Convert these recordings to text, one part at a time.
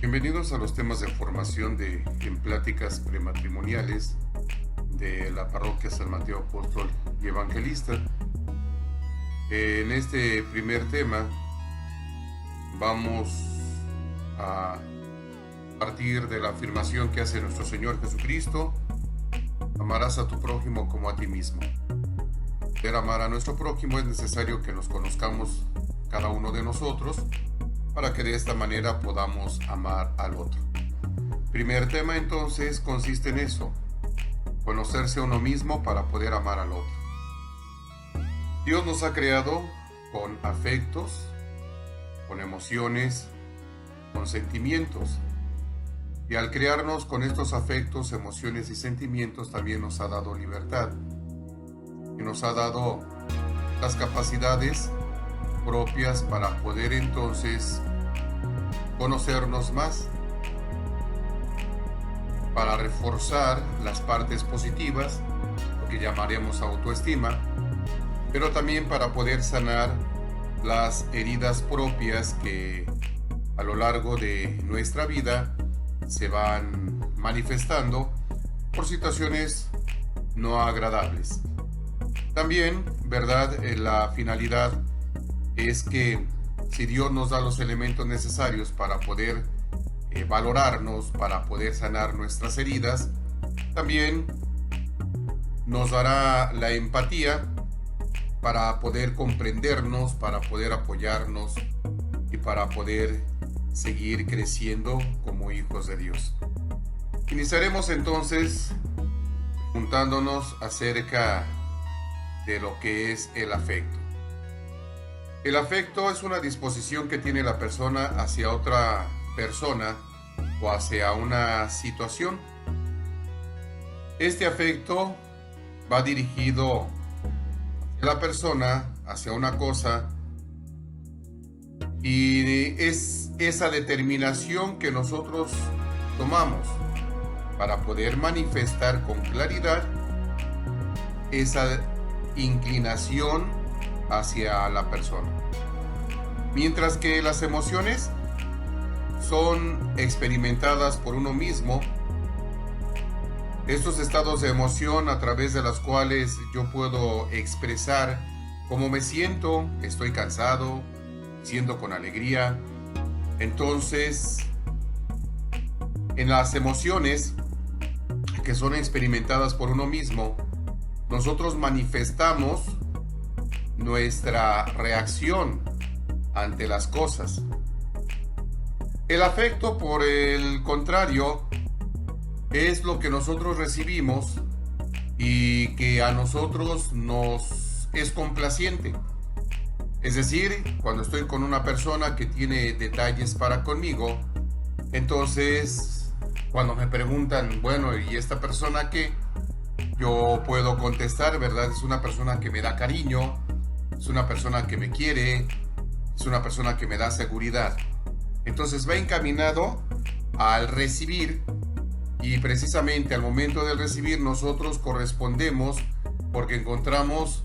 Bienvenidos a los temas de formación en pláticas prematrimoniales de la parroquia San Mateo Apóstol y Evangelista. En este primer tema vamos a partir de la afirmación que hace nuestro Señor Jesucristo: amarás a tu prójimo como a ti mismo. Para amar a nuestro prójimo es necesario que nos conozcamos cada uno de nosotros, para que de esta manera podamos amar al otro. Primer tema entonces consiste en eso: conocerse a uno mismo para poder amar al otro. Dios nos ha creado con afectos, con emociones, con sentimientos. Y al crearnos con estos afectos, emociones y sentimientos, también nos ha dado libertad. Y nos ha dado las capacidades propias para poder entonces conocernos más, para reforzar las partes positivas, lo que llamaremos autoestima, pero también para poder sanar las heridas propias que a lo largo de nuestra vida se van manifestando por situaciones no agradables. También, ¿verdad? La finalidad es que si Dios nos da los elementos necesarios para poder valorarnos, para poder sanar nuestras heridas, también nos dará la empatía para poder comprendernos, para poder apoyarnos y para poder seguir creciendo como hijos de Dios. Iniciaremos entonces preguntándonos acerca de lo que es el afecto. El afecto es una disposición que tiene la persona hacia otra persona o hacia una situación. Este afecto va dirigido hacia la persona, hacia una cosa, y es esa determinación que nosotros tomamos para poder manifestar con claridad esa inclinación hacia la persona. Mientras que las emociones son experimentadas por uno mismo, estos estados de emoción a través de los cuales yo puedo expresar cómo me siento, estoy cansado, siento con alegría. Entonces, en las emociones que son experimentadas por uno mismo, nosotros manifestamos nuestra reacción ante las cosas. El afecto, por el contrario, es lo que nosotros recibimos y que a nosotros nos es complaciente. Es decir, cuando estoy con una persona que tiene detalles para conmigo, entonces cuando me preguntan, bueno, ¿y esta persona qué? Yo puedo contestar, ¿verdad? Es una persona que me da cariño, es una persona que me quiere, es una persona que me da seguridad. Entonces va encaminado al recibir, y precisamente al momento del recibir nosotros correspondemos porque encontramos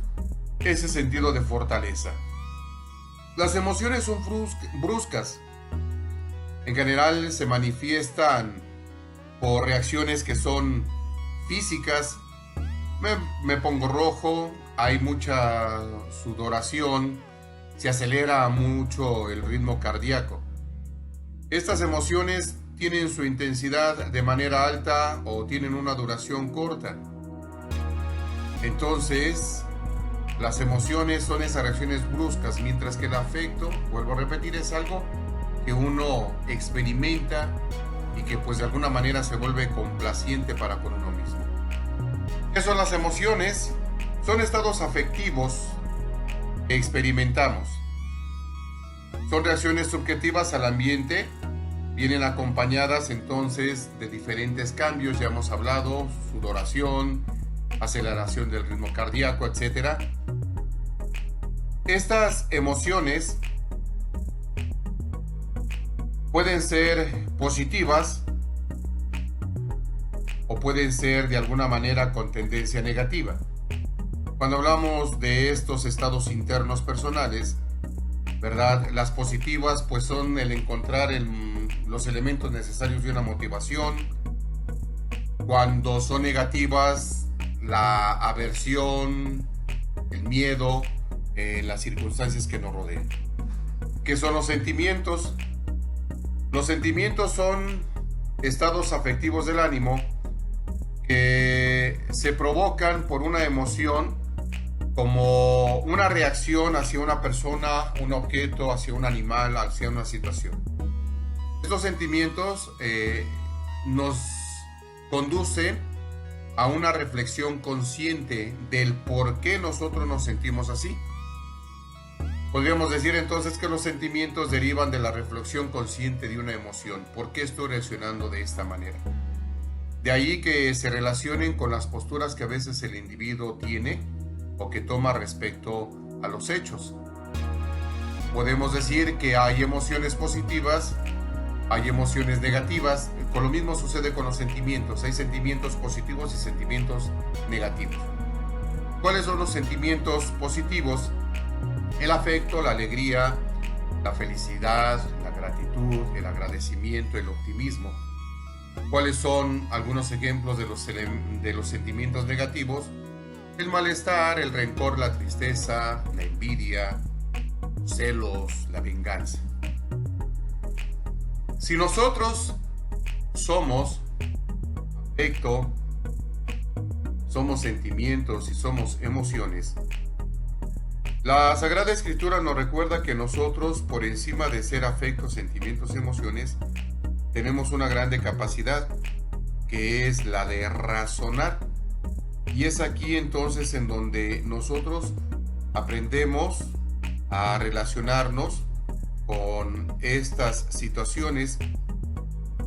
ese sentido de fortaleza. Las emociones son bruscas. En general se manifiestan por reacciones que son físicas. Me pongo rojo, hay mucha sudoración, se acelera mucho el ritmo cardíaco. Estas emociones tienen su intensidad de manera alta o tienen una duración corta. Entonces, las emociones son esas reacciones bruscas, mientras que el afecto, vuelvo a repetir, es algo que uno experimenta y que pues de alguna manera se vuelve complaciente para con uno mismo. ¿Qué son las emociones? Son estados afectivos que experimentamos. Son reacciones subjetivas al ambiente, vienen acompañadas entonces de diferentes cambios, ya hemos hablado, sudoración, aceleración del ritmo cardíaco, etc. Estas emociones pueden ser positivas o pueden ser de alguna manera con tendencia negativa. Cuando hablamos de estos estados internos personales, ¿verdad? Las positivas pues son el encontrar los elementos necesarios de una motivación. Cuando son negativas, la aversión, el miedo, las circunstancias que nos rodean. ¿Qué son los sentimientos? Los sentimientos son estados afectivos del ánimo que se provocan por una emoción, como una reacción hacia una persona, un objeto, hacia un animal, hacia una situación. Estos sentimientos nos conducen a una reflexión consciente del por qué nosotros nos sentimos así. Podríamos decir entonces que los sentimientos derivan de la reflexión consciente de una emoción. ¿Por qué estoy reaccionando de esta manera? De ahí que se relacionen con las posturas que a veces el individuo tiene o que toma respecto a los hechos. Podemos decir que hay emociones positivas, hay emociones negativas. Con lo mismo sucede con los sentimientos. Hay sentimientos positivos y sentimientos negativos. ¿Cuáles son los sentimientos positivos? El afecto, la alegría, la felicidad, la gratitud, el agradecimiento, el optimismo. ¿Cuáles son algunos ejemplos de los sentimientos negativos? El malestar, el rencor, la tristeza, la envidia, los celos, la venganza. Si nosotros somos afecto, somos sentimientos y somos emociones, la Sagrada Escritura nos recuerda que nosotros, por encima de ser afectos, sentimientos y emociones, tenemos una grande capacidad, que es la de razonar. Y es aquí entonces en donde nosotros aprendemos a relacionarnos con estas situaciones,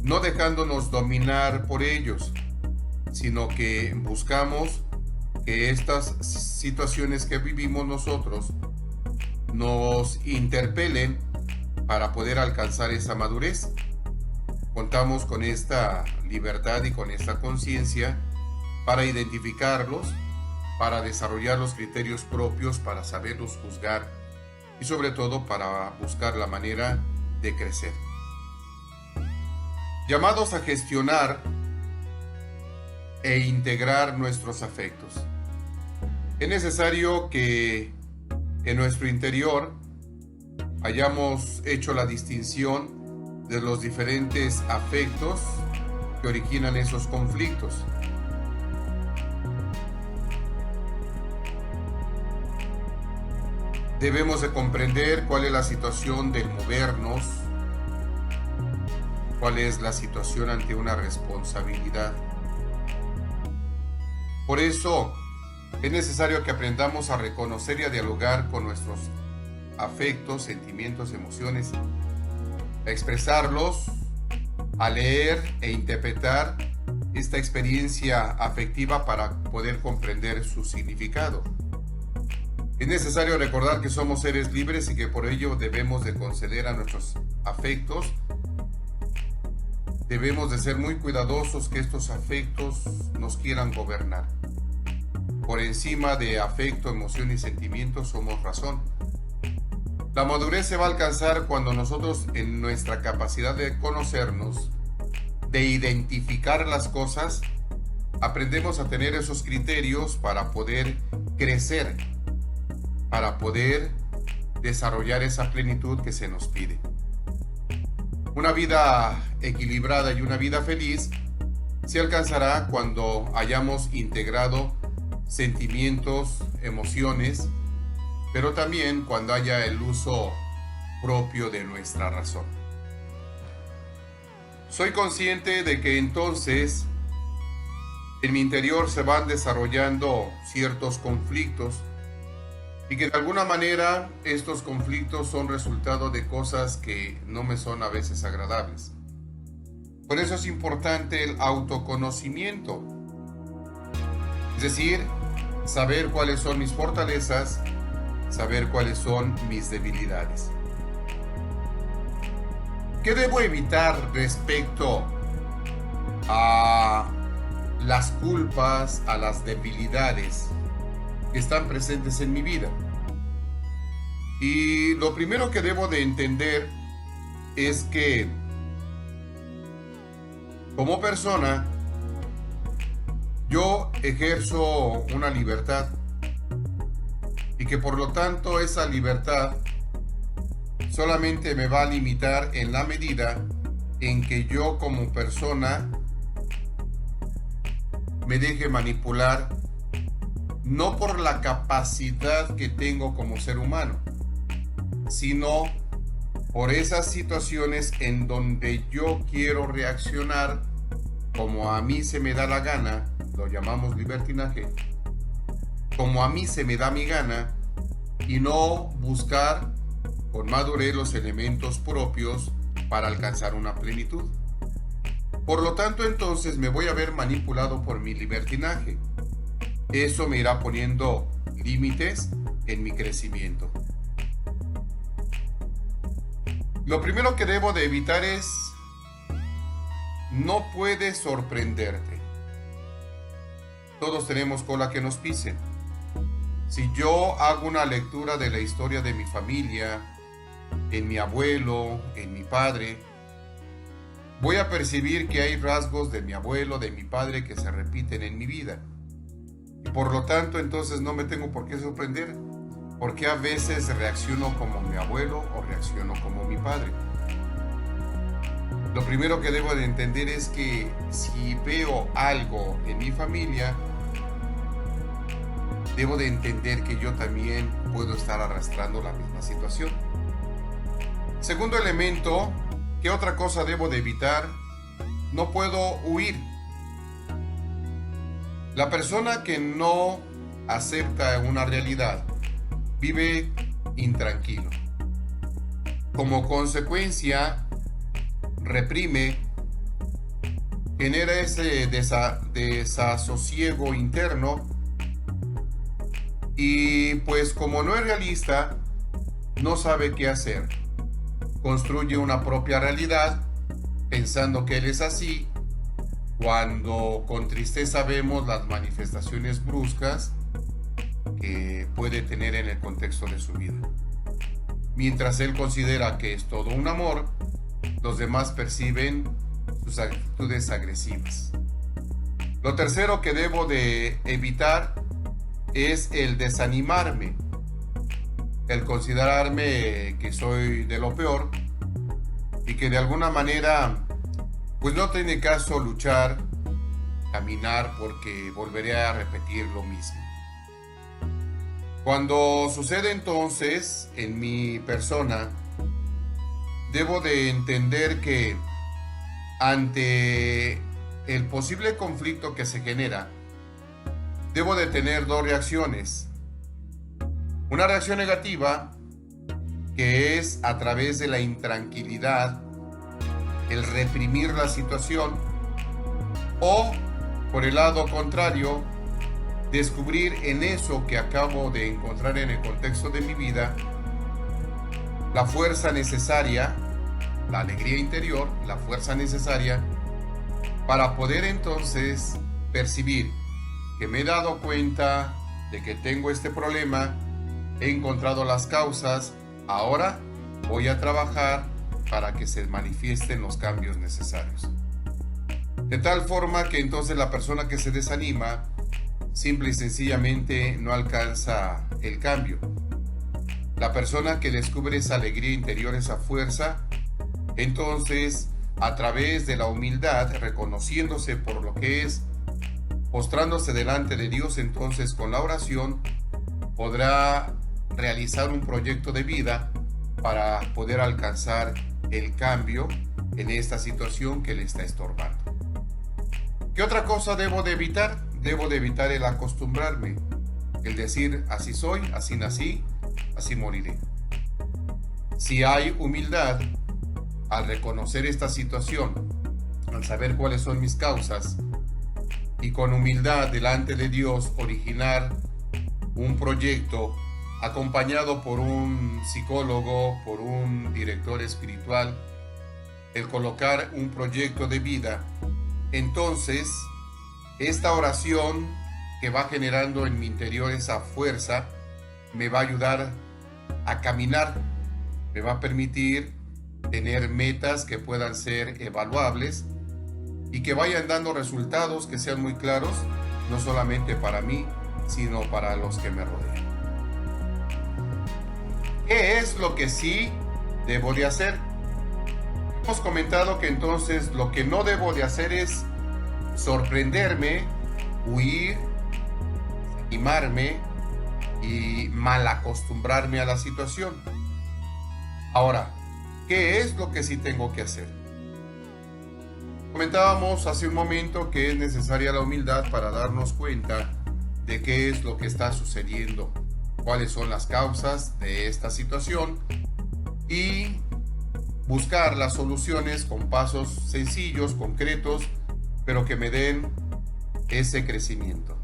no dejándonos dominar por ellos, sino que buscamos que estas situaciones que vivimos nosotros nos interpelen para poder alcanzar esa madurez. Contamos con esta libertad y con esta conciencia para identificarlos, para desarrollar los criterios propios, para saberlos juzgar y sobre todo para buscar la manera de crecer. Llamados a gestionar e integrar nuestros afectos. Es necesario que en nuestro interior hayamos hecho la distinción de los diferentes afectos que originan esos conflictos. Debemos de comprender cuál es la situación del movernos, cuál es la situación ante una responsabilidad. Por eso es necesario que aprendamos a reconocer y a dialogar con nuestros afectos, sentimientos, emociones, a expresarlos, a leer e interpretar esta experiencia afectiva para poder comprender su significado. Es necesario recordar que somos seres libres y que por ello debemos de conceder a nuestros afectos. Debemos de ser muy cuidadosos que estos afectos nos quieran gobernar. Por encima de afecto, emoción y sentimiento somos razón. La madurez se va a alcanzar cuando nosotros, en nuestra capacidad de conocernos, de identificar las cosas, aprendemos a tener esos criterios para poder crecer, para poder desarrollar esa plenitud que se nos pide. Una vida equilibrada y una vida feliz se alcanzará cuando hayamos integrado sentimientos, emociones, pero también cuando haya el uso propio de nuestra razón. Soy consciente de que entonces en mi interior se van desarrollando ciertos conflictos y que de alguna manera estos conflictos son resultado de cosas que no me son a veces agradables. Por eso es importante el autoconocimiento, es decir, saber cuáles son mis fortalezas, saber cuáles son mis debilidades. ¿Qué debo evitar respecto a las culpas, a las debilidades que están presentes en mi vida? Y lo primero que debo de entender es que Como persona, yo ejerzo una libertad y que por lo tanto esa libertad solamente me va a limitar en la medida en que yo como persona me deje manipular, no por la capacidad que tengo como ser humano, sino por esas situaciones en donde yo quiero reaccionar como a mí se me da la gana, lo llamamos libertinaje, como a mí se me da mi gana, y no buscar con madurez los elementos propios para alcanzar una plenitud. Por lo tanto, entonces me voy a ver manipulado por mi libertinaje. Eso me irá poniendo límites en mi crecimiento. Lo primero que debo de evitar es: no puedes sorprenderte. Todos tenemos cola que nos pisen. Si yo hago una lectura de la historia de mi familia, en mi abuelo, en mi padre, voy a percibir que hay rasgos de mi abuelo, de mi padre que se repiten en mi vida. Y por lo tanto, entonces no me tengo por qué sorprender, porque a veces reacciono como mi abuelo o reacciono como mi padre. Lo primero que debo de entender es que si veo algo en mi familia, debo de entender que yo también puedo estar arrastrando la misma situación. Segundo elemento, ¿qué otra cosa debo de evitar? No puedo huir. La persona que no acepta una realidad vive intranquilo. Como consecuencia, reprime, genera ese desasosiego interno y pues como no es realista, no sabe qué hacer. Construye una propia realidad pensando que él es así, cuando con tristeza vemos las manifestaciones bruscas que puede tener en el contexto de su vida. Mientras él considera que es todo un amor, los demás perciben sus actitudes agresivas. Lo tercero que debo de evitar es el desanimarme, el considerarme que soy de lo peor y que de alguna manera pues no tiene caso luchar, caminar, porque volveré a repetir lo mismo. Cuando sucede entonces en mi persona, debo de entender que ante el posible conflicto que se genera, debo de tener dos reacciones. Una reacción negativa, que es a través de la intranquilidad, el reprimir la situación, o por el lado contrario, descubrir en eso que acabo de encontrar en el contexto de mi vida la fuerza necesaria, la alegría interior, la fuerza necesaria para poder entonces percibir que me he dado cuenta de que tengo este problema, he encontrado las causas, ahora voy a trabajar para que se manifiesten los cambios necesarios. De tal forma que entonces la persona que se desanima simple y sencillamente no alcanza el cambio. La persona que descubre esa alegría interior, esa fuerza, entonces a través de la humildad, reconociéndose por lo que es, postrándose delante de Dios, entonces con la oración podrá realizar un proyecto de vida para poder alcanzar el cambio en esta situación que le está estorbando. ¿Qué otra cosa debo de evitar? Debo de evitar el acostumbrarme, el decir así soy, así nací, así moriré. Si hay humildad, al reconocer esta situación, al saber cuáles son mis causas, y con humildad delante de Dios originar un proyecto acompañado por un psicólogo, por un director espiritual, el colocar un proyecto de vida, entonces esta oración que va generando en mi interior esa fuerza me va a ayudar a caminar, me va a permitir tener metas que puedan ser evaluables y que vayan dando resultados que sean muy claros, no solamente para mí, sino para los que me rodean. ¿Qué es lo que sí debo de hacer? Hemos comentado que entonces lo que no debo de hacer es sorprenderme, huir, animarme y mal acostumbrarme a la situación. Ahora, ¿qué es lo que sí tengo que hacer? Comentábamos hace un momento que es necesaria la humildad para darnos cuenta de qué es lo que está sucediendo, cuáles son las causas de esta situación y buscar las soluciones con pasos sencillos, concretos, pero que me den ese crecimiento.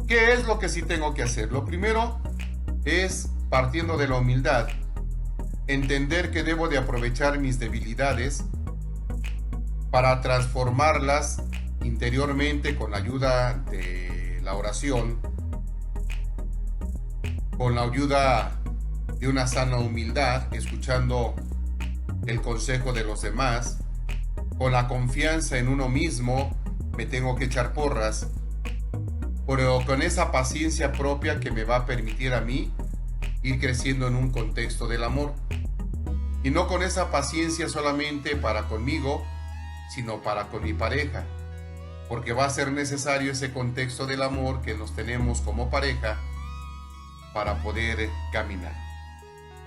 ¿Qué es lo que sí tengo que hacer? Lo primero es, partiendo de la humildad, entender que debo de aprovechar mis debilidades para transformarlas interiormente con la ayuda de la oración, con la ayuda de una sana humildad, escuchando el consejo de los demás, con la confianza en uno mismo, me tengo que echar porras, pero con esa paciencia propia que me va a permitir a mí ir creciendo en un contexto del amor. Y no con esa paciencia solamente para conmigo, sino para con mi pareja, porque va a ser necesario ese contexto del amor que nos tenemos como pareja para poder caminar.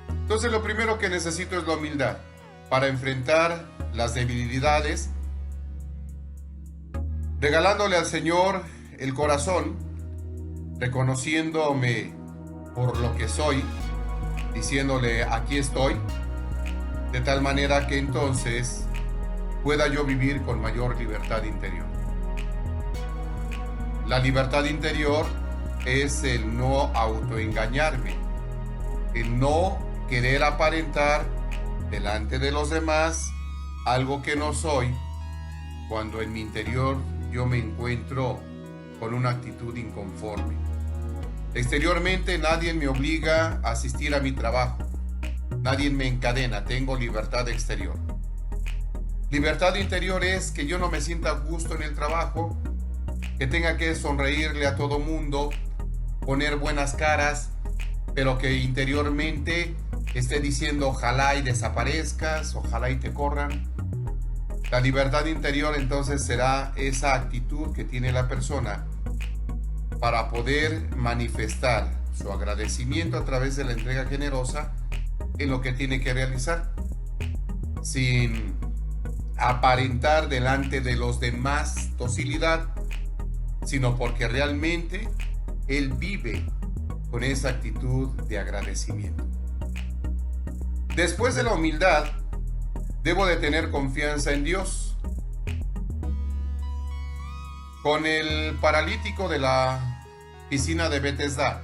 Entonces lo primero que necesito es la humildad para enfrentar las debilidades, regalándole al Señor el corazón, reconociéndome por lo que soy, diciéndole aquí estoy, de tal manera que entonces pueda yo vivir con mayor libertad interior. La libertad interior es el no autoengañarme, el no querer aparentar delante de los demás algo que no soy, cuando en mi interior yo me encuentro con una actitud inconforme. Exteriormente nadie me obliga a asistir a mi trabajo, nadie me encadena, tengo libertad exterior. Libertad interior es que yo no me sienta a gusto en el trabajo, que tenga que sonreírle a todo mundo, poner buenas caras, pero que interiormente esté diciendo ojalá y desaparezcas, ojalá y te corran. La libertad interior entonces será esa actitud que tiene la persona para poder manifestar su agradecimiento a través de la entrega generosa en lo que tiene que realizar, sin aparentar delante de los demás docilidad, sino porque realmente él vive con esa actitud de agradecimiento. Después de la humildad, debo de tener confianza en Dios. Con el paralítico de la piscina de Betesda,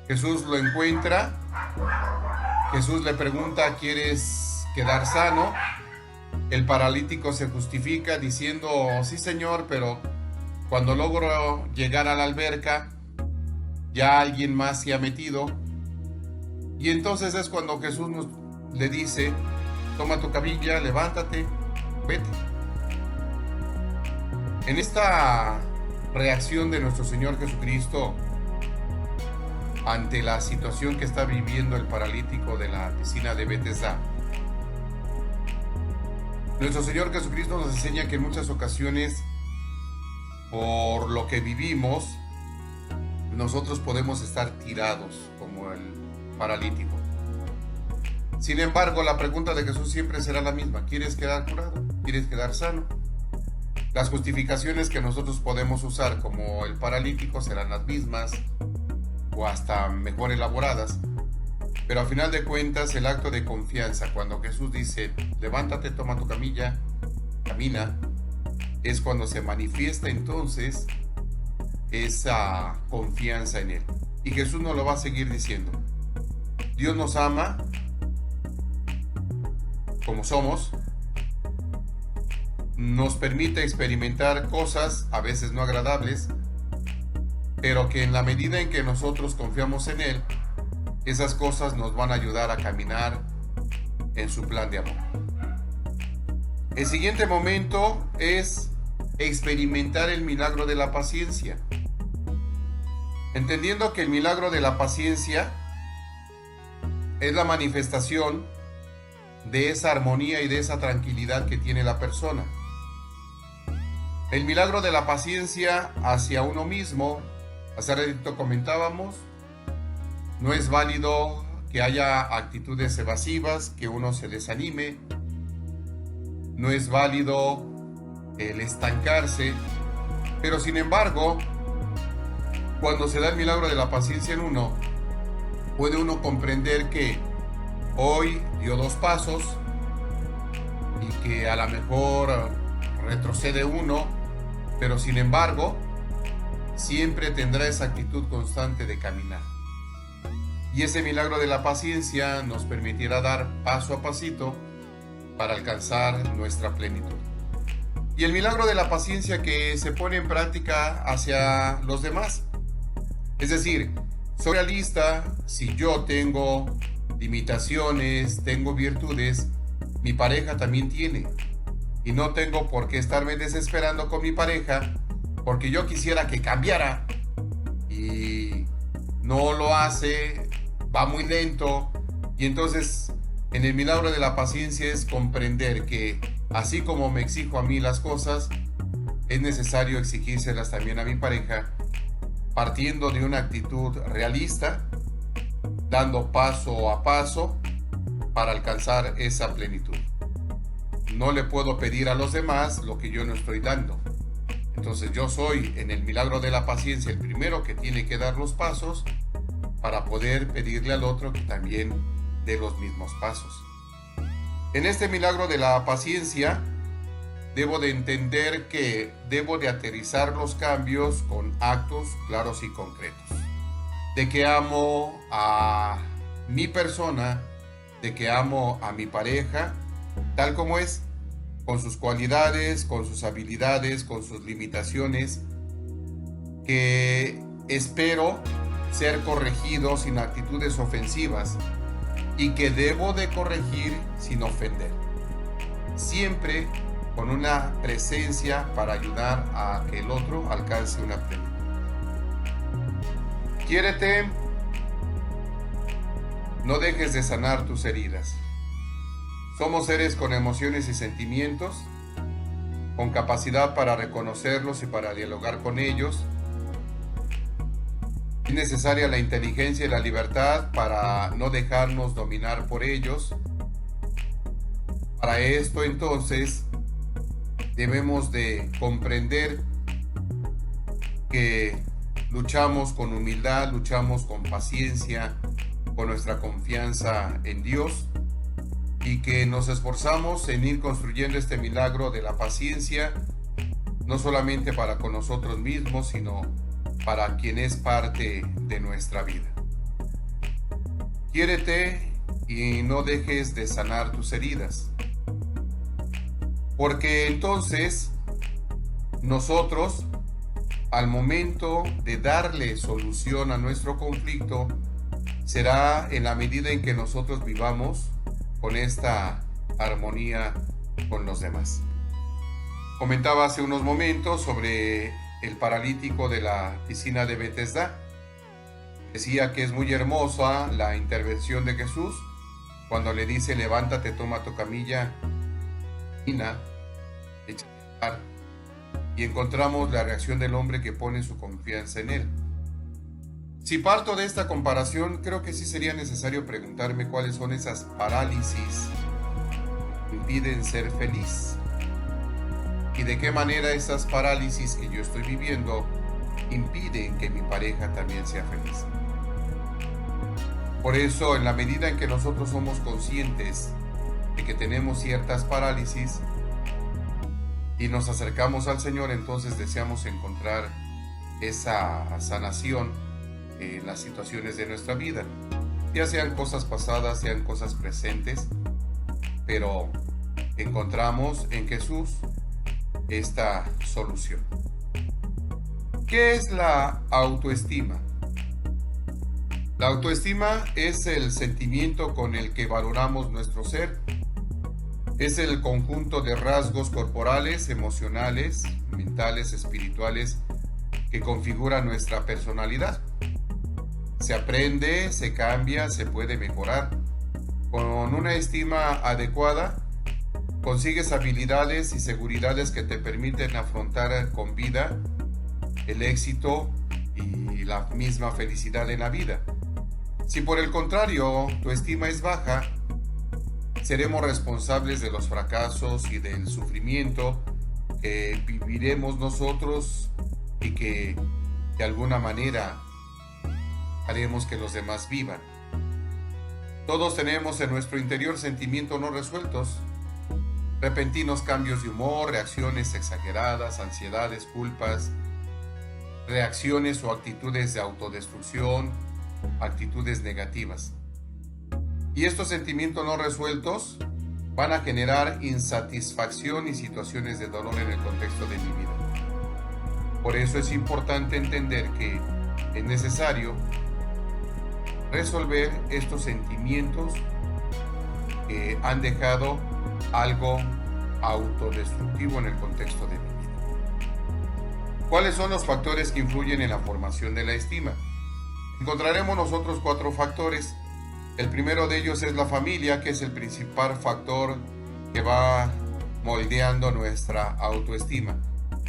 Jesús lo encuentra, Jesús le pregunta, ¿quieres quedar sano? El paralítico se justifica diciendo, sí Señor, pero cuando logro llegar a la alberca, ya alguien más se ha metido. Y entonces es cuando Jesús le dice, toma tu camilla, levántate, vete. En esta reacción de nuestro Señor Jesucristo ante la situación que está viviendo el paralítico de la piscina de Betesda, nuestro Señor Jesucristo nos enseña que en muchas ocasiones, por lo que vivimos, nosotros podemos estar tirados como el paralítico. Sin embargo, la pregunta de Jesús siempre será la misma: ¿quieres quedar curado? ¿Quieres quedar sano? Las justificaciones que nosotros podemos usar como el paralítico serán las mismas o hasta mejor elaboradas, pero a final de cuentas el acto de confianza, cuando Jesús dice levántate, toma tu camilla, camina, es cuando se manifiesta entonces esa confianza en Él. Y Jesús nos lo va a seguir diciendo. Dios nos ama como somos, nos permite experimentar cosas a veces no agradables, pero que en la medida en que nosotros confiamos en Él, esas cosas nos van a ayudar a caminar en su plan de amor. El siguiente momento es experimentar el milagro de la paciencia. Entendiendo que el milagro de la paciencia es la manifestación de esa armonía y de esa tranquilidad que tiene la persona. El milagro de la paciencia hacia uno mismo, hace ratito comentábamos, no es válido que haya actitudes evasivas, que uno se desanime, no es válido el estancarse, pero sin embargo, cuando se da el milagro de la paciencia en uno, puede uno comprender que hoy dio 2 pasos y que a lo mejor retrocede uno, pero sin embargo, siempre tendrá esa actitud constante de caminar. Y ese milagro de la paciencia nos permitirá dar paso a pasito para alcanzar nuestra plenitud. Y el milagro de la paciencia que se pone en práctica hacia los demás. Es decir, soy realista, si yo tengo limitaciones, tengo virtudes, mi pareja también tiene. Y no tengo por qué estarme desesperando con mi pareja porque yo quisiera que cambiara y no lo hace, va muy lento. Y entonces en el milagro de la paciencia es comprender que así como me exijo a mí las cosas, es necesario exigírselas también a mi pareja, partiendo de una actitud realista, dando paso a paso para alcanzar esa plenitud. No le puedo pedir a los demás lo que yo no estoy dando. Entonces yo soy en el milagro de la paciencia el primero que tiene que dar los pasos para poder pedirle al otro que también dé los mismos pasos. En este milagro de la paciencia debo de entender que debo de aterrizar los cambios con actos claros y concretos. De que amo a mi persona, de que amo a mi pareja, tal como es, con sus cualidades, con sus habilidades, con sus limitaciones, que espero ser corregido sin actitudes ofensivas y que debo de corregir sin ofender. Siempre con una presencia para ayudar a que el otro alcance una plenitud. Quiérete, no dejes de sanar tus heridas. Somos seres con emociones y sentimientos, con capacidad para reconocerlos y para dialogar con ellos. Es necesaria la inteligencia y la libertad para no dejarnos dominar por ellos. Para esto, entonces, debemos de comprender que luchamos con humildad, luchamos con paciencia, con nuestra confianza en Dios, y que nos esforzamos en ir construyendo este milagro de la paciencia, no solamente para con nosotros mismos, sino para quien es parte de nuestra vida. Quiérete y no dejes de sanar tus heridas, porque entonces nosotros, al momento de darle solución a nuestro conflicto, será en la medida en que nosotros vivamos con esta armonía con los demás. Comentaba hace unos momentos sobre el paralítico de la piscina de Betesda. Decía que es muy hermosa la intervención de Jesús cuando le dice: levántate, toma tu camilla, camina, échate a andar. Y encontramos la reacción del hombre que pone su confianza en él. Si parto de esta comparación, creo que sí sería necesario preguntarme cuáles son esas parálisis que impiden ser feliz y de qué manera esas parálisis que yo estoy viviendo impiden que mi pareja también sea feliz. Por eso, en la medida en que nosotros somos conscientes de que tenemos ciertas parálisis y nos acercamos al Señor, entonces deseamos encontrar esa sanación en las situaciones de nuestra vida, ya sean cosas pasadas, sean cosas presentes, pero encontramos en Jesús esta solución. ¿Qué es la autoestima? La autoestima es el sentimiento con el que valoramos nuestro ser Es el conjunto de rasgos corporales, emocionales, mentales, espirituales que configura nuestra personalidad. Se aprende, se cambia, se puede mejorar. Con una estima adecuada, consigues habilidades y seguridades que te permiten afrontar con vida el éxito y la misma felicidad en la vida. Si por el contrario tu estima es baja, seremos responsables de los fracasos y del sufrimiento que viviremos nosotros y que de alguna manera haremos que los demás vivan. Todos tenemos en nuestro interior sentimientos no resueltos, repentinos cambios de humor, reacciones exageradas, ansiedades, culpas, reacciones o actitudes de autodestrucción, actitudes negativas. Y estos sentimientos no resueltos van a generar insatisfacción y situaciones de dolor en el contexto de mi vida. Por eso es importante entender que es necesario resolver estos sentimientos que han dejado algo autodestructivo en el contexto de mi vida. ¿Cuáles son los factores que influyen en la formación de la estima? Encontraremos nosotros 4 factores. El primero de ellos es la familia, que es el principal factor que va moldeando nuestra autoestima.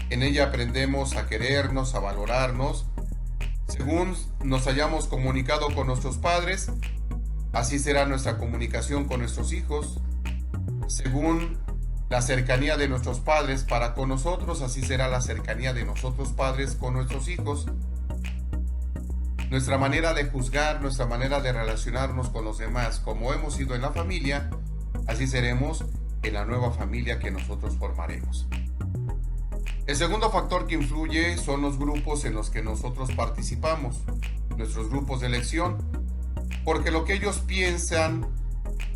En ella aprendemos a querernos, a valorarnos. Según nos hayamos comunicado con nuestros padres, así será nuestra comunicación con nuestros hijos. Según la cercanía de nuestros padres para con nosotros, así será la cercanía de nosotros padres con nuestros hijos. Nuestra manera de juzgar, nuestra manera de relacionarnos con los demás, como hemos sido en la familia, así seremos en la nueva familia que nosotros formaremos. El segundo factor que influye son los grupos en los que nosotros participamos, nuestros grupos de elección, porque lo que ellos piensan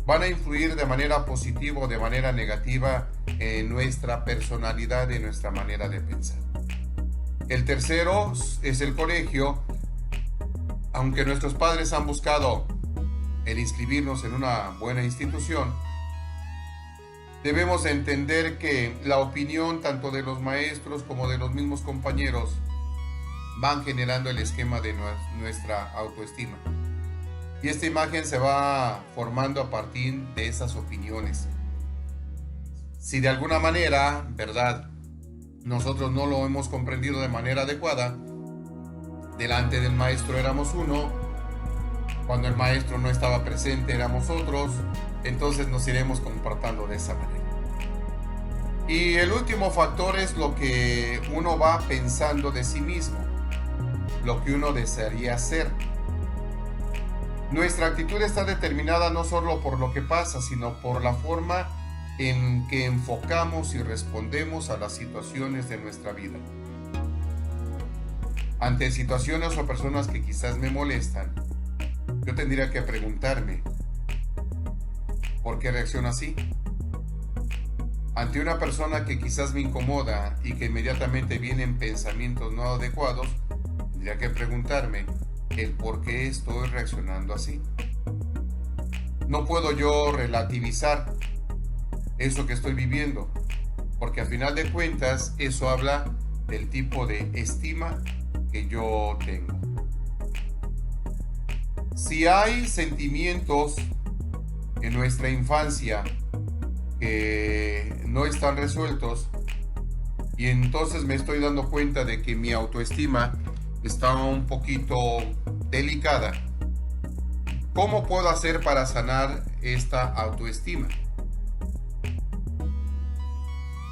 van a influir de manera positiva o de manera negativa en nuestra personalidad y en nuestra manera de pensar. El tercero es el colegio. Aunque nuestros padres han buscado el inscribirnos en una buena institución, debemos entender que la opinión tanto de los maestros como de los mismos compañeros van generando el esquema de nuestra autoestima. Y esta imagen se va formando a partir de esas opiniones. Si de alguna manera, ¿verdad?, nosotros no lo hemos comprendido de manera adecuada, delante del maestro éramos uno, cuando el maestro no estaba presente éramos otros, entonces nos iremos comportando de esa manera. Y el último factor es lo que uno va pensando de sí mismo, lo que uno desearía ser. Nuestra actitud está determinada no solo por lo que pasa, sino por la forma en que enfocamos y respondemos a las situaciones de nuestra vida. Ante situaciones o personas que quizás me molestan, yo tendría que preguntarme, ¿por qué reacciono así? Ante una persona que quizás me incomoda y que inmediatamente vienen pensamientos no adecuados, tendría que preguntarme el por qué estoy reaccionando así. No puedo yo relativizar eso que estoy viviendo, porque al final de cuentas eso habla del tipo de estima que yo tengo. Si hay sentimientos en nuestra infancia que no están resueltos y entonces me estoy dando cuenta de que mi autoestima está un poquito delicada, ¿cómo puedo hacer para sanar esta autoestima?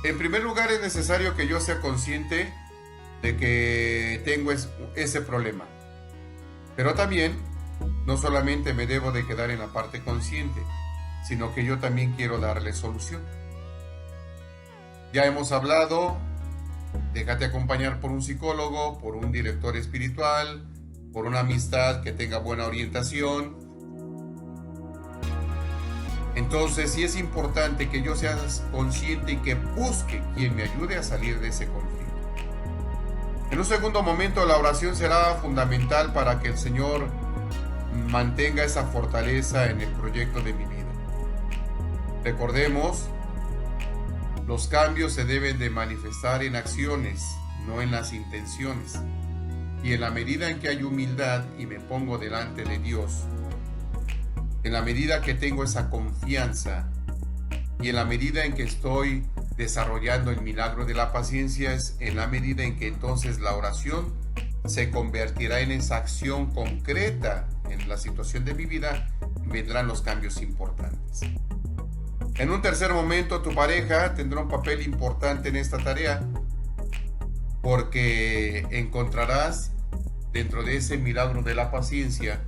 En primer lugar, es necesario que yo sea consciente de que tengo ese problema. Pero también, no solamente me debo de quedar en la parte consciente, sino que yo también quiero darle solución. Ya hemos hablado, déjate acompañar por un psicólogo, por un director espiritual, por una amistad que tenga buena orientación. Entonces sí es importante que yo sea consciente y que busque quien me ayude a salir de ese conflicto. En un segundo momento, la oración será fundamental para que el Señor mantenga esa fortaleza en el proyecto de mi vida. Recordemos Los cambios se deben de manifestar en acciones, no en las intenciones. Y en la medida en que hay humildad y me pongo delante de Dios, en la medida que tengo esa confianza y en la medida en que estoy desarrollando el milagro de la paciencia, es en la medida en que entonces la oración se convertirá en esa acción concreta en la situación de mi vida, vendrán los cambios importantes. En un tercer momento, tu pareja tendrá un papel importante en esta tarea, porque encontrarás dentro de ese milagro de la paciencia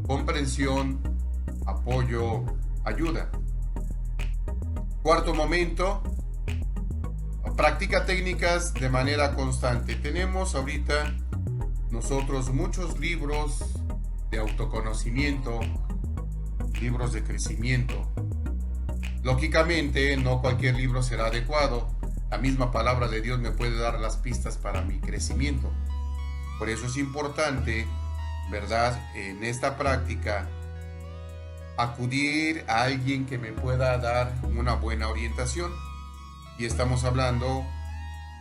comprensión, apoyo, ayuda. Cuarto momento, practica técnicas de manera constante. Tenemos ahorita nosotros muchos libros de autoconocimiento, libros de crecimiento. Lógicamente, no cualquier libro será adecuado. La misma palabra de Dios me puede dar las pistas para mi crecimiento. Por eso es importante, ¿verdad?, en esta práctica, acudir a alguien que me pueda dar una buena orientación. Y estamos hablando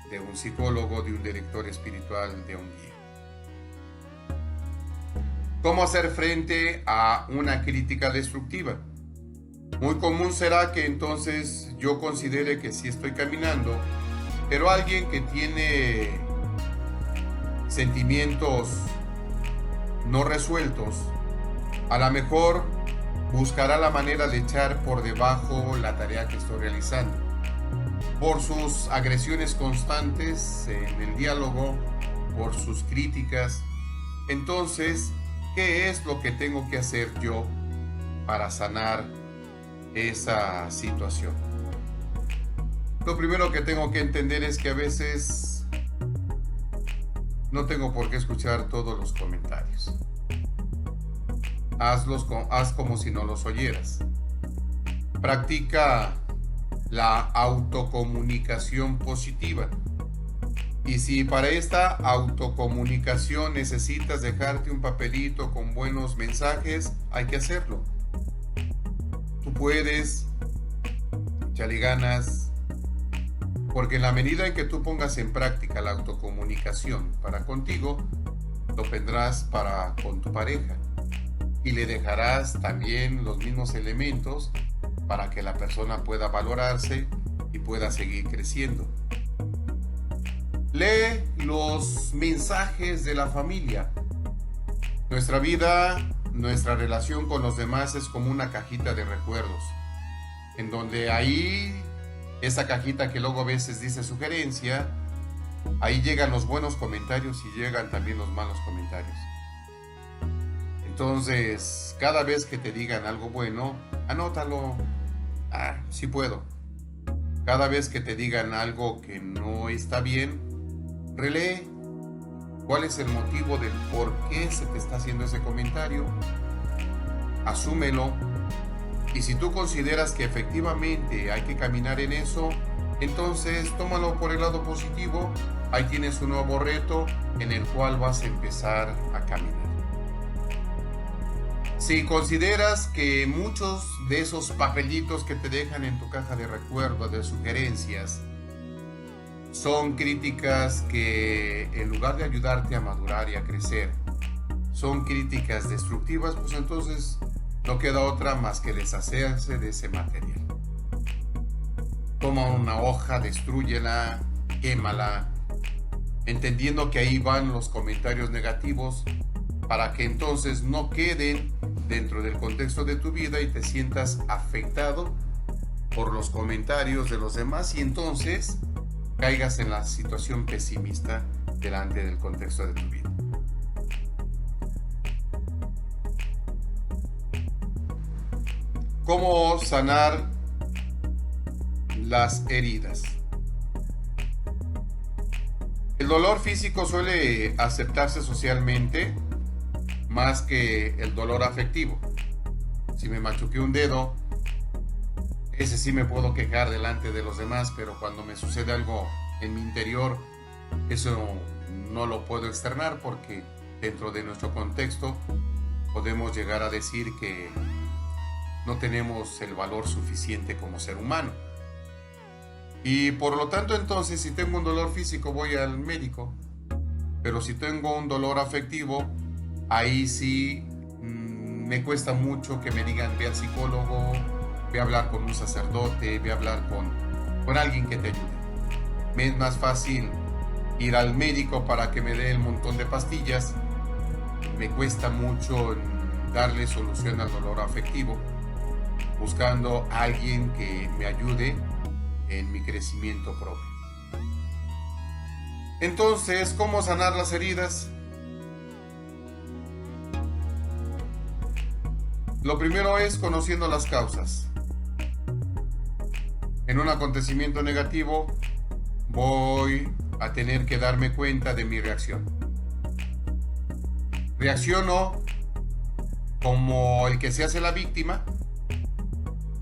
de un psicólogo, de un director espiritual, de un guía. ¿Cómo hacer frente a una crítica destructiva? Muy común será que entonces yo considere que sí estoy caminando, pero alguien que tiene sentimientos no resueltos, a lo mejor buscará la manera de echar por debajo la tarea que estoy realizando. Por sus agresiones constantes en el diálogo, por sus críticas. Entonces, ¿qué es lo que tengo que hacer yo para sanar esa situación? Lo primero que tengo que entender es que a veces no tengo por qué escuchar todos los comentarios. Haz como si no los oyeras. Practica la autocomunicación positiva. Y si para esta autocomunicación necesitas dejarte un papelito con buenos mensajes, hay que hacerlo. Tú puedes, échale ganas, porque en la medida en que tú pongas en práctica la autocomunicación para contigo, lo tendrás para con tu pareja. Y le dejarás también los mismos elementos para que la persona pueda valorarse y pueda seguir creciendo. Lee los mensajes de la familia. Nuestra vida, nuestra relación con los demás es como una cajita de recuerdos, en donde ahí, esa cajita que luego a veces dice sugerencia, ahí llegan los buenos comentarios y llegan también los malos comentarios. Entonces, cada vez que te digan algo bueno, anótalo. Sí puedo. Cada vez que te digan algo que no está bien, relee cuál es el motivo del por qué se te está haciendo ese comentario. Asúmelo. Y si tú consideras que efectivamente hay que caminar en eso, entonces tómalo por el lado positivo. Ahí tienes un nuevo reto en el cual vas a empezar a caminar. Si consideras que muchos de esos papelitos que te dejan en tu caja de recuerdos, de sugerencias, son críticas que en lugar de ayudarte a madurar y a crecer, son críticas destructivas, pues entonces no queda otra más que deshacerse de ese material. Toma una hoja, destrúyela, quémala, entendiendo que ahí van los comentarios negativos, para que entonces no queden dentro del contexto de tu vida y te sientas afectado por los comentarios de los demás y entonces caigas en la situación pesimista delante del contexto de tu vida. ¿Cómo sanar las heridas? El dolor físico suele aceptarse socialmente más que el dolor afectivo. Si me machuqué un dedo, ese sí me puedo quejar delante de los demás, pero cuando me sucede algo en mi interior, eso no lo puedo externar porque dentro de nuestro contexto podemos llegar a decir que no tenemos el valor suficiente como ser humano. Y por lo tanto entonces si tengo un dolor físico voy al médico, pero si tengo un dolor afectivo, ahí sí me cuesta mucho que me digan ve al psicólogo, ve a hablar con un sacerdote, ve a hablar con alguien que te ayude. Me es más fácil ir al médico para que me dé el montón de pastillas. Me cuesta mucho darle solución al dolor afectivo, buscando a alguien que me ayude en mi crecimiento propio. Entonces, ¿cómo sanar las heridas? Lo primero es conociendo las causas. En un acontecimiento negativo voy a tener que darme cuenta de mi reacción. Reacciono como el que se hace la víctima,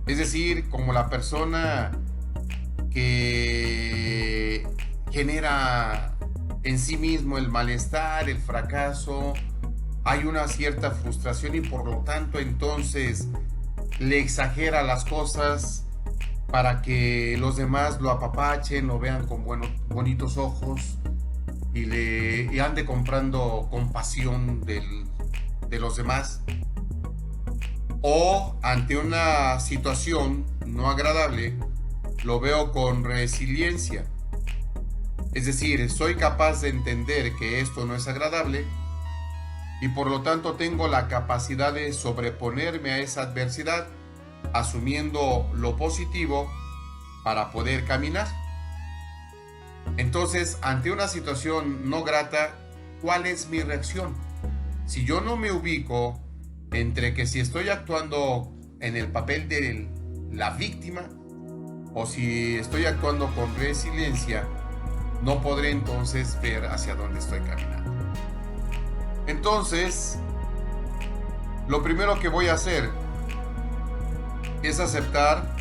es decir, como la persona que genera en sí mismo el malestar, el fracaso. Hay una cierta frustración y por lo tanto entonces le exagera las cosas para que los demás lo apapachen, lo vean con bonitos ojos y ande comprando compasión de los demás. O ante una situación no agradable, lo veo con resiliencia. Es decir, soy capaz de entender que esto no es agradable y por lo tanto tengo la capacidad de sobreponerme a esa adversidad, asumiendo lo positivo para poder caminar. Entonces, ante una situación no grata, ¿cuál es mi reacción? Si yo no me ubico entre que si estoy actuando en el papel de la víctima o si estoy actuando con resiliencia, no podré entonces ver hacia dónde estoy caminando. Entonces, lo primero que voy a hacer es aceptar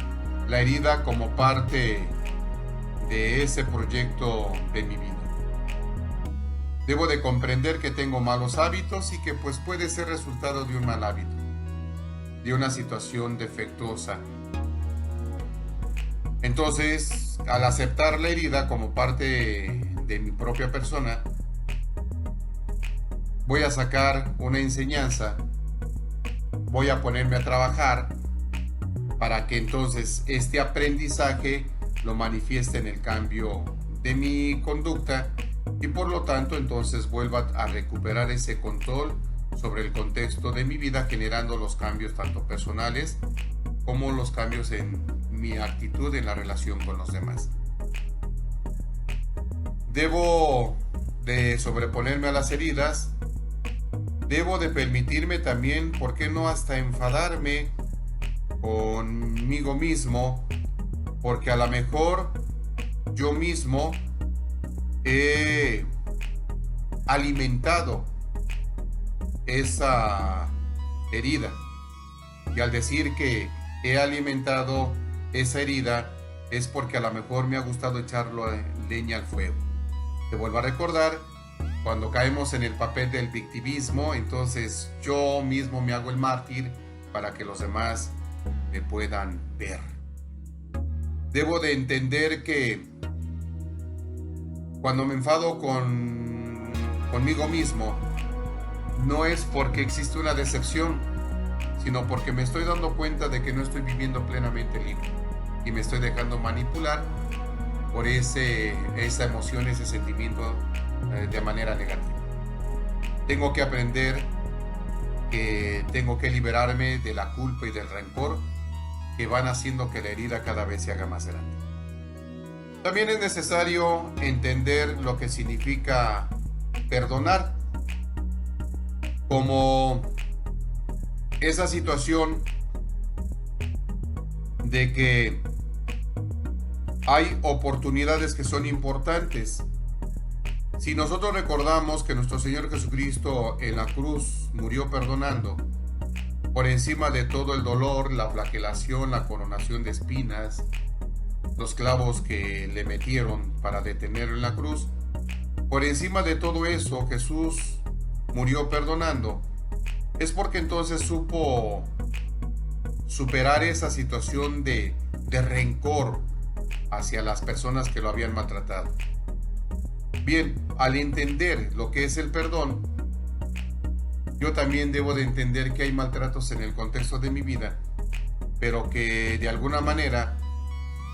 la herida como parte de ese proyecto de mi vida. Debo de comprender que tengo malos hábitos y que pues puede ser resultado de un mal hábito, de una situación defectuosa. Entonces, al aceptar la herida como parte de mi propia persona, voy a sacar una enseñanza, voy a ponerme a trabajar para que entonces este aprendizaje lo manifieste en el cambio de mi conducta y por lo tanto entonces vuelva a recuperar ese control sobre el contexto de mi vida, generando los cambios tanto personales como los cambios en mi actitud en la relación con los demás. Debo de sobreponerme a las heridas, debo de permitirme también, ¿por qué no hasta enfadarme conmigo mismo? Porque a lo mejor yo mismo he alimentado esa herida. Y al decir que he alimentado esa herida es porque a lo mejor me ha gustado echarlo leña al fuego. Te vuelvo a recordar, cuando caemos en el papel del victimismo, entonces yo mismo me hago el mártir para que los demás me puedan ver. Debo de entender que cuando me enfado conmigo mismo, no es porque existe una decepción, sino porque me estoy dando cuenta de que no estoy viviendo plenamente libre y me estoy dejando manipular por esa emoción, ese sentimiento de manera negativa. Tengo que aprender que tengo que liberarme de la culpa y del rencor que van haciendo que la herida cada vez se haga más grande. También es necesario entender lo que significa perdonar, como esa situación de que hay oportunidades que son importantes. Si nosotros recordamos que nuestro Señor Jesucristo en la cruz murió perdonando, por encima de todo el dolor, la flagelación, la coronación de espinas, los clavos que le metieron para detenerlo en la cruz, por encima de todo eso Jesús murió perdonando, es porque entonces supo superar esa situación de rencor, hacia las personas que lo habían maltratado. Bien, al entender lo que es el perdón, yo también debo de entender que hay maltratos en el contexto de mi vida, pero que de alguna manera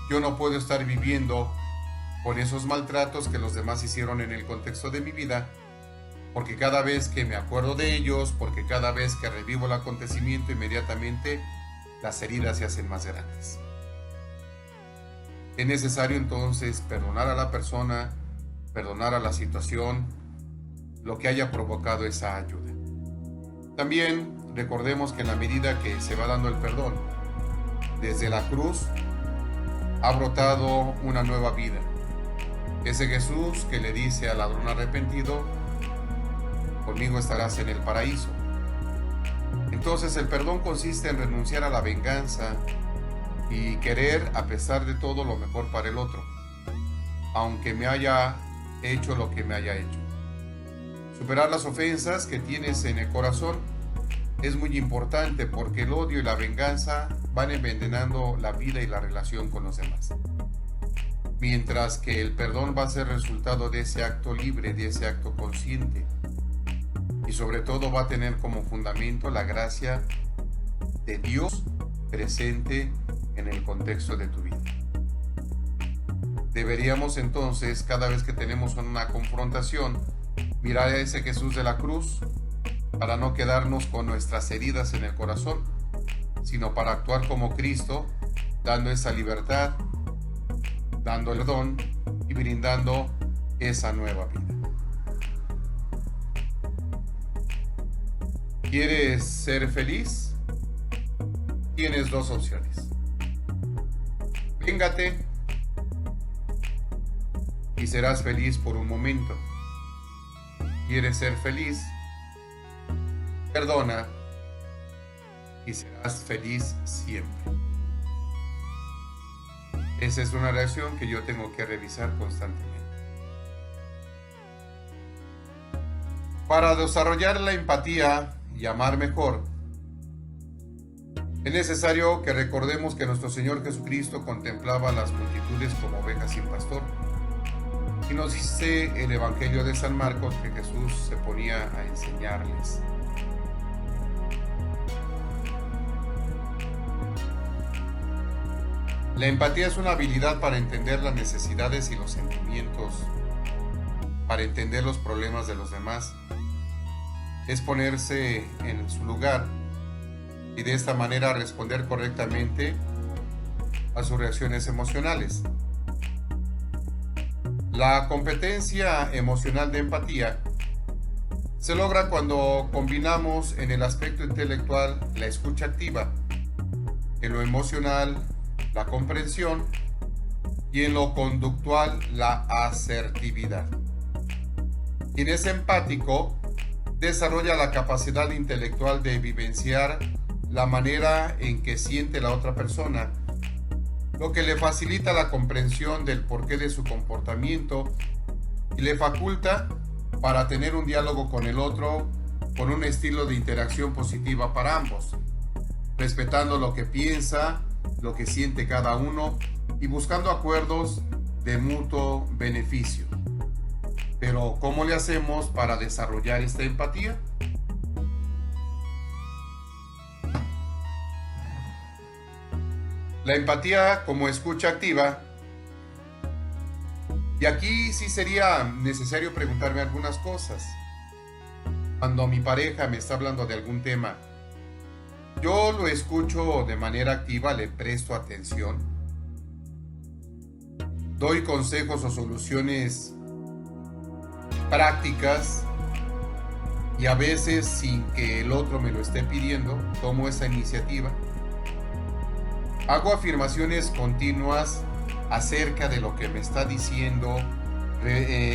yo no puedo estar viviendo con esos maltratos que los demás hicieron en el contexto de mi vida, porque cada vez que me acuerdo de ellos, porque cada vez que revivo el acontecimiento, inmediatamente las heridas se hacen más grandes. Es necesario entonces perdonar a la persona, perdonar a la situación, lo que haya provocado esa ayuda. También recordemos que en la medida que se va dando el perdón, desde la cruz ha brotado una nueva vida. Ese Jesús que le dice al ladrón arrepentido: conmigo estarás en el paraíso. Entonces el perdón consiste en renunciar a la venganza y querer, a pesar de todo, lo mejor para el otro, aunque me haya hecho lo que me haya hecho. Superar las ofensas que tienes en el corazón es muy importante, porque el odio y la venganza van envenenando la vida y la relación con los demás. Mientras que el perdón va a ser resultado de ese acto libre, de ese acto consciente. Y sobre todo va a tener como fundamento la gracia de Dios presente en el contexto de tu vida. Deberíamos entonces, cada vez que tenemos una confrontación, mirar a ese Jesús de la cruz, para no quedarnos con nuestras heridas en el corazón, sino para actuar como Cristo, dando esa libertad, dando el perdón y brindando esa nueva vida. ¿Quieres ser feliz? Tienes dos opciones. Véngate y serás feliz por un momento. ¿Quieres ser feliz? Perdona y serás feliz siempre. Esa es una reacción que yo tengo que revisar constantemente. Para desarrollar la empatía y amar mejor, es necesario que recordemos que nuestro Señor Jesucristo contemplaba a las multitudes como ovejas sin pastor. Y nos dice el Evangelio de San Marcos que Jesús se ponía a enseñarles. La empatía es una habilidad para entender las necesidades y los sentimientos, para entender los problemas de los demás. Es ponerse en su lugar y de esta manera responder correctamente a sus reacciones emocionales. La competencia emocional de empatía se logra cuando combinamos en el aspecto intelectual la escucha activa, en lo emocional la comprensión y en lo conductual la asertividad. Quien es empático desarrolla la capacidad intelectual de vivenciar la manera en que siente la otra persona, lo que le facilita la comprensión del porqué de su comportamiento y le faculta para tener un diálogo con el otro con un estilo de interacción positiva para ambos, respetando lo que piensa, lo que siente cada uno y buscando acuerdos de mutuo beneficio. Pero ¿cómo le hacemos para desarrollar esta empatía? La empatía como escucha activa. Y aquí sí sería necesario preguntarme algunas cosas. Cuando mi pareja me está hablando de algún tema, yo lo escucho de manera activa, le presto atención, doy consejos o soluciones prácticas y a veces sin que el otro me lo esté pidiendo, tomo esa iniciativa. Hago afirmaciones continuas acerca de lo que me está diciendo,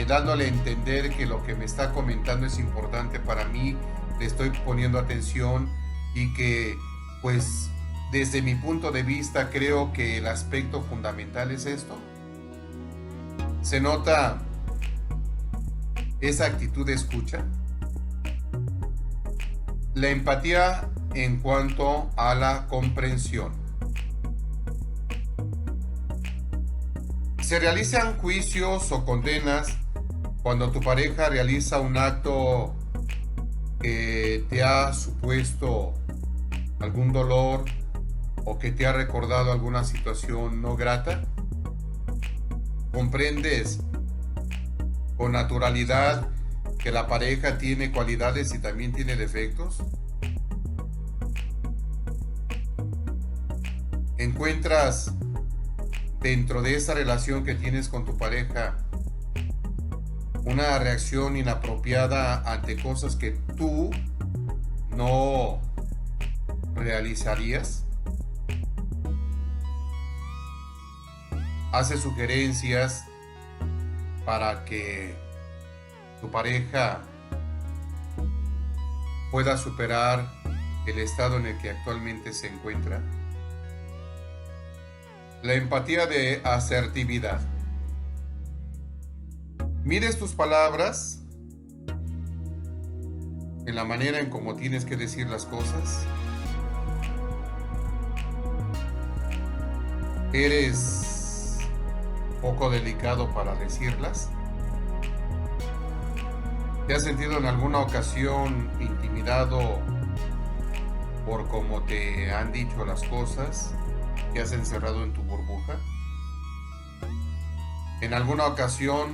dándole a entender que lo que me está comentando es importante para mí, le estoy poniendo atención y que, pues, desde mi punto de vista creo que el aspecto fundamental es esto. Se nota esa actitud de escucha. La empatía en cuanto a la comprensión. Se realizan juicios o condenas cuando tu pareja realiza un acto que te ha supuesto algún dolor o que te ha recordado alguna situación no grata. ¿Comprendes con naturalidad que la pareja tiene cualidades y también tiene defectos? ¿Encuentras dentro de esa relación que tienes con tu pareja una reacción inapropiada ante cosas que tú no realizarías? ¿Haces sugerencias para que tu pareja pueda superar el estado en el que actualmente se encuentra? La empatía de asertividad. Mides tus palabras en la manera en cómo tienes que decir las cosas. Eres poco delicado para decirlas. ¿Te has sentido en alguna ocasión intimidado por cómo te han dicho las cosas? ¿Te has encerrado en tu burbuja? ¿En alguna ocasión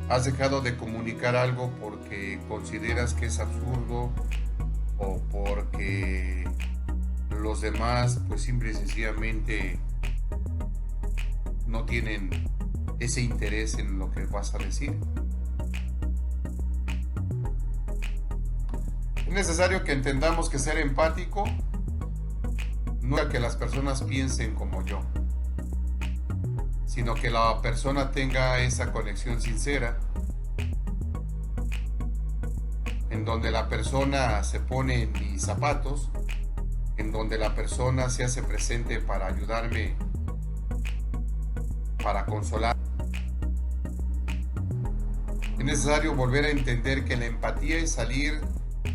has dejado de comunicar algo porque consideras que es absurdo o porque los demás pues simple y sencillamente no tienen ese interés en lo que vas a decir? Es necesario que entendamos que ser empático no es que las personas piensen como yo, sino que la persona tenga esa conexión sincera, en donde la persona se pone en mis zapatos, en donde la persona se hace presente para ayudarme, para consolar. Es necesario volver a entender que la empatía es salir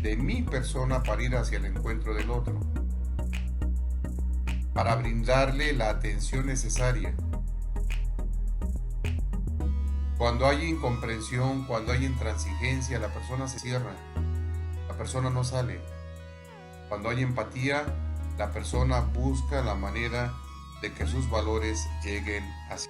de mi persona para ir hacia el encuentro del otro, para brindarle la atención necesaria. Cuando hay incomprensión, cuando hay intransigencia, la persona se cierra, la persona no sale. Cuando hay empatía, la persona busca la manera de que sus valores lleguen a sí.